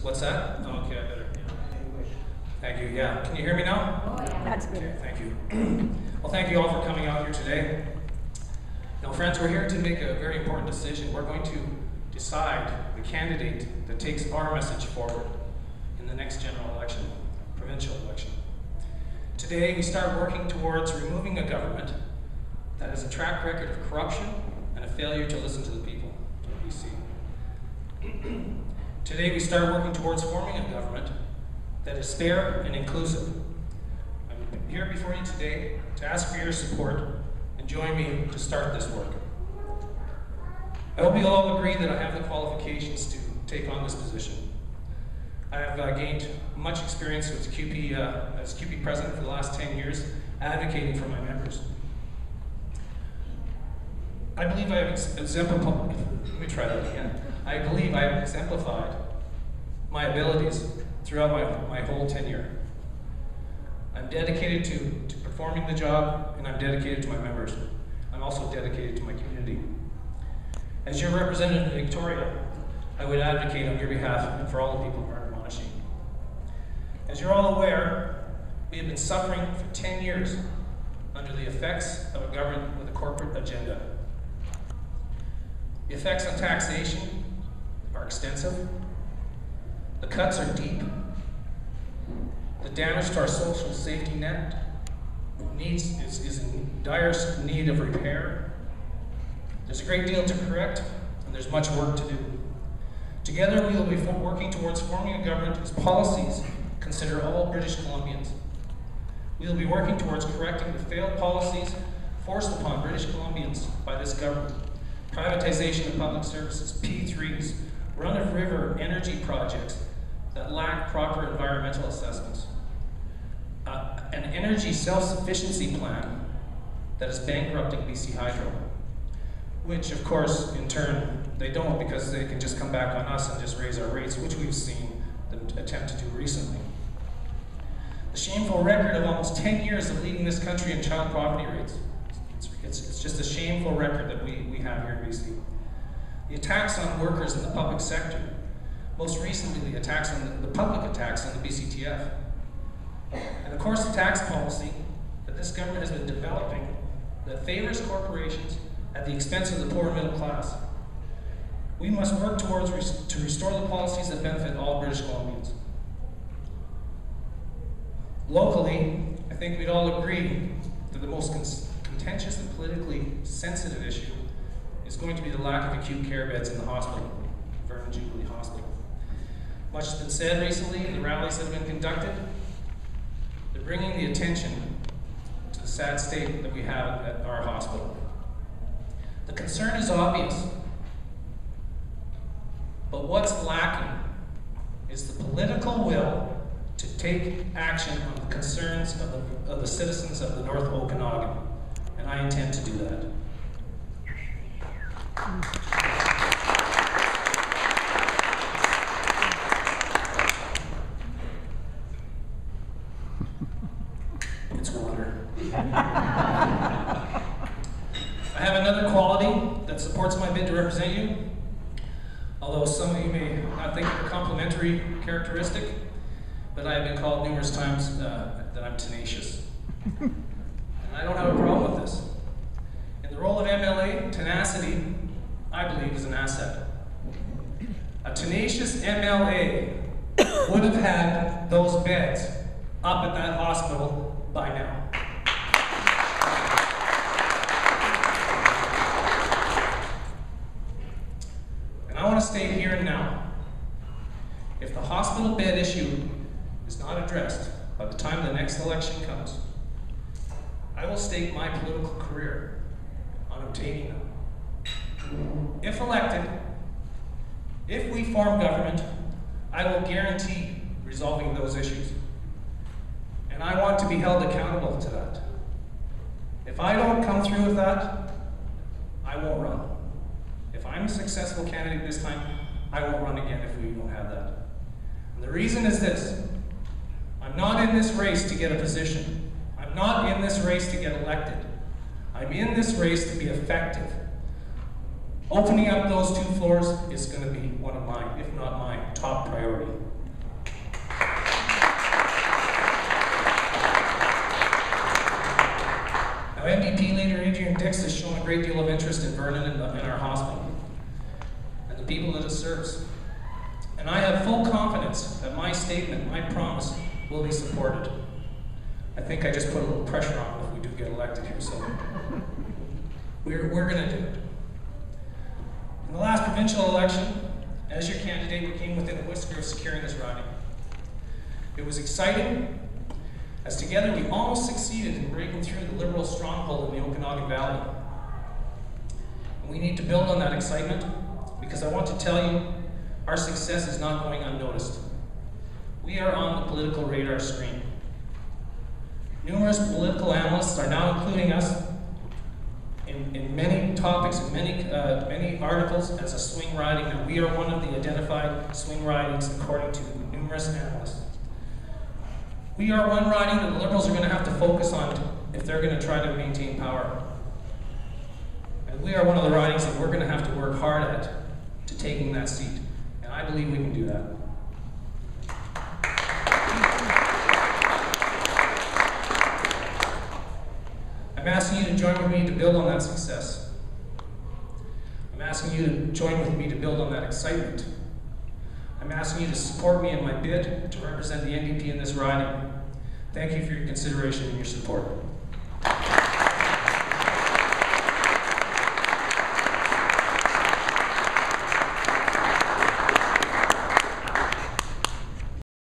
What's that? Oh, okay, I better. Thank you. Yeah. Can you hear me now? Oh, yeah. That's good. Okay, thank you. Well, thank you all for coming out here today. Now, friends, we're here to make a very important decision. We're going to decide the candidate that takes our message forward in the next general election, provincial election. Today, we start working towards removing a government that has a track record of corruption and a failure to listen to the people of BC. Today, we start working towards forming a government that is fair and inclusive. I'm here before you today to ask for your support and join me to start this work. I hope you'll all agree that I have the qualifications to take on this position. I have gained much experience with QP as QP president for the last 10 years, advocating for my members. I believe I have exemplified, let me try that again. I believe I have exemplified my abilities throughout my whole tenure. I'm dedicated to performing the job, and I'm dedicated to my members. I'm also dedicated to my community. As your representative in Victoria, I would advocate on your behalf and for all the people of Vernon-Monashee. As you're all aware, we have been suffering for 10 years under the effects of a government with a corporate agenda. The effects on taxation are extensive. The cuts are deep. The damage to our social safety net is in dire need of repair. There's a great deal to correct, and there's much work to do. Together, we will be working towards forming a government whose policies consider all British Columbians. We will be working towards correcting the failed policies forced upon British Columbians by this government. Privatization of public services, P3s, run-of-river energy projects that lack proper environmental assessments, an energy self-sufficiency plan that is bankrupting BC Hydro, which of course, in turn, they don't because they can just come back on us and just raise our rates, which we've seen them attempt to do recently. The shameful record of almost 10 years of leading this country in child poverty rates. It's just a shameful record that we have here in BC. The attacks on workers in the public sector, most recently the public attacks on the BCTF. And of course the tax policy that this government has been developing that favors corporations at the expense of the poor and middle class. We must work towards to restore the policies that benefit all British Columbians. Locally, I think we'd all agree that the most contentious and politically sensitive issue is going to be the lack of acute care beds in the hospital, Vernon-Jubilee Hospital. Much has been said recently in the rallies that have been conducted. They're bringing the attention to the sad state that we have at our hospital. The concern is obvious, but what's lacking is the political will to take action on the concerns of the citizens of the North Okanagan, and I intend to do that. It's water. I have another quality that supports my bid to represent you, although some of you may not think it a complimentary characteristic, but I have been called numerous times that I'm tenacious. And I don't have a problem with this. In the role of MLA, tenacity, I believe, is an asset. A tenacious MLA would have had those beds up at that hospital by now. And I want to state here and now, if the hospital bed issue is not addressed by the time the next election comes, I will stake my political career on obtaining them. If elected, if we form government, I will guarantee resolving those issues. And I want to be held accountable to that. If I don't come through with that, I won't run. If I'm a successful candidate this time, I won't run again if we don't have that. And the reason is this: I'm not in this race to get a position. I'm not in this race to get elected. I'm in this race to be effective. Opening up those 2 floors is going to be one of mine, if not my top priority. Now, MVP leader Adrian Dix has shown a great deal of interest in Vernon and our hospital, and the people that it serves. And I have full confidence that my statement, my promise, will be supported. I think I just put a little pressure on if we do get elected here, so we're going to do it. In the last provincial election, as your candidate, we came within a whisker of securing this riding. It was exciting, as together we almost succeeded in breaking through the Liberal stronghold in the Okanagan Valley. And we need to build on that excitement, because I want to tell you, our success is not going unnoticed. We are on the political radar screen. Numerous political analysts are now including us in many topics, in many articles as a swing riding, and we are one of the identified swing ridings according to numerous analysts. We are one riding that the Liberals are going to have to focus on if they're going to try to maintain power. And we are one of the ridings that we're going to have to work hard at to taking that seat. And I believe we can do that. I'm asking you to join with me to build on that success. I'm asking you to join with me to build on that excitement. I'm asking you to support me in my bid to represent the NDP in this riding. Thank you for your consideration and your support.